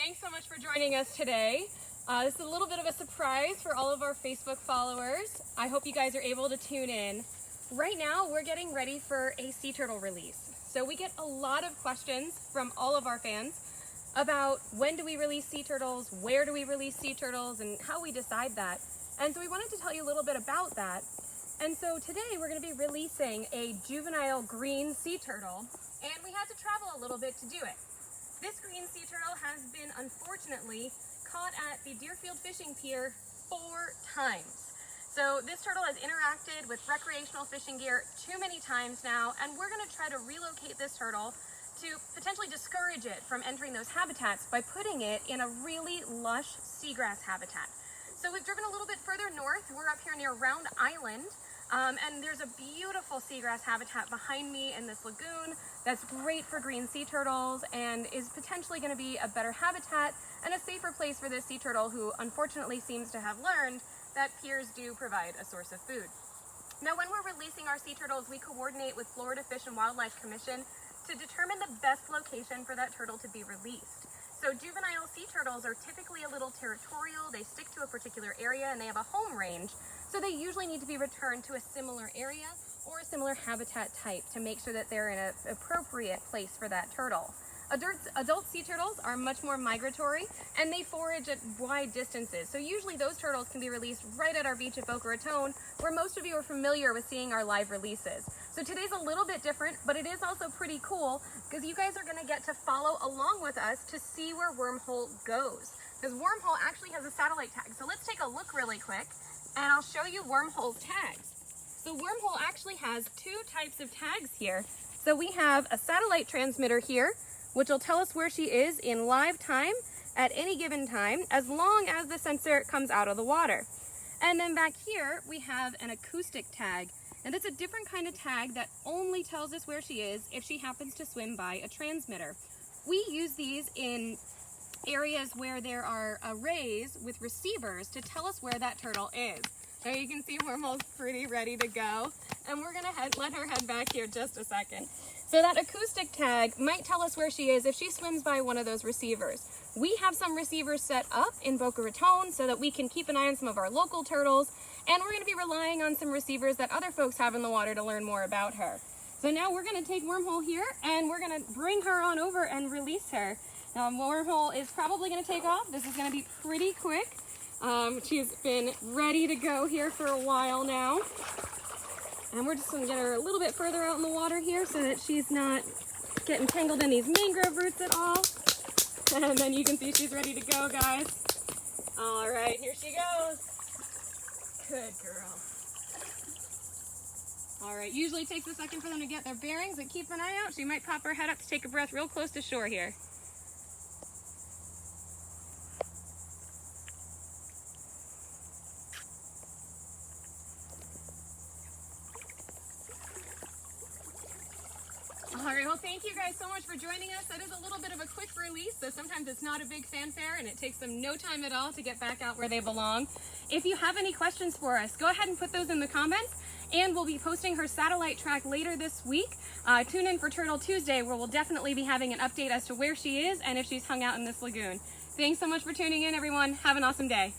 Thanks so much for joining us today. This is a little bit of a surprise for all of our Facebook followers. I hope you guys are able to tune in. Right now, we're getting ready for a sea turtle release. So we get a lot of questions from all of our fans about when do we release sea turtles, where do we release sea turtles, and how we decide that. And so we wanted to tell you a little bit about that. And so today we're going to be releasing a juvenile green sea turtle, and we had to travel a little bit to do it. This green sea turtle has been, unfortunately, caught at the Deerfield fishing pier 4 times. So this turtle has interacted with recreational fishing gear too many times now, and we're going to try to relocate this turtle to potentially discourage it from entering those habitats by putting it in a really lush seagrass habitat. So we've driven a little bit further north. We're up here near Round Island. And there's a beautiful seagrass habitat behind me in this lagoon that's great for green sea turtles and is potentially going to be a better habitat and a safer place for this sea turtle, who unfortunately seems to have learned that piers do provide a source of food. Now, when we're releasing our sea turtles, we coordinate with Florida Fish and Wildlife Commission to determine the best location for that turtle to be released. So juvenile sea turtles are typically a little territorial. They stick to a particular area and they have a home range. So they usually need to be returned to a similar area or a similar habitat type to make sure that they're in an appropriate place for that turtle. Adult sea turtles are much more migratory and they forage at wide distances. So usually those turtles can be released right at our beach at Boca Raton, where most of you are familiar with seeing our live releases. So today's a little bit different, but it is also pretty cool because you guys are going to get to follow along with us to see where Wormhole goes. Because Wormhole actually has a satellite tag. So let's take a look really quick and I'll show you Wormhole tags. So Wormhole actually has two types of tags here. So we have a satellite transmitter here, which will tell us where she is in live time at any given time, as long as the sensor comes out of the water. And then back here, we have an acoustic tag. And it's a different kind of tag that only tells us where she is if she happens to swim by a transmitter. We use these in areas where there are arrays with receivers to tell us where that turtle is. Now you can see Wormhole's pretty ready to go, and we're gonna let her head back here just a second. So that acoustic tag might tell us where she is if she swims by one of those receivers. We have some receivers set up in Boca Raton so that we can keep an eye on some of our local turtles, and we're gonna be relying on some receivers that other folks have in the water to learn more about her. So now we're gonna take Wormhole here and we're gonna bring her on over and release her. Now Wormhole is probably gonna take off. This is gonna be pretty quick. She's been ready to go here for a while now. And we're just gonna get her a little bit further out in the water here so that she's not getting tangled in these mangrove roots at all. And then you can see she's ready to go, guys. All right, here she goes. Good girl. All right, usually takes a second for them to get their bearings, but keep an eye out. She might pop her head up to take a breath real close to shore here. All right, well, thank you guys so much for joining us. That is a little bit of a quick release, so sometimes it's not a big fanfare and it takes them no time at all to get back out where they belong. If you have any questions for us, go ahead and put those in the comments, and we'll be posting her satellite track later this week. Tune in for Turtle Tuesday, where we'll definitely be having an update as to where she is and if she's hung out in this lagoon. Thanks so much for tuning in, everyone. Have an awesome day.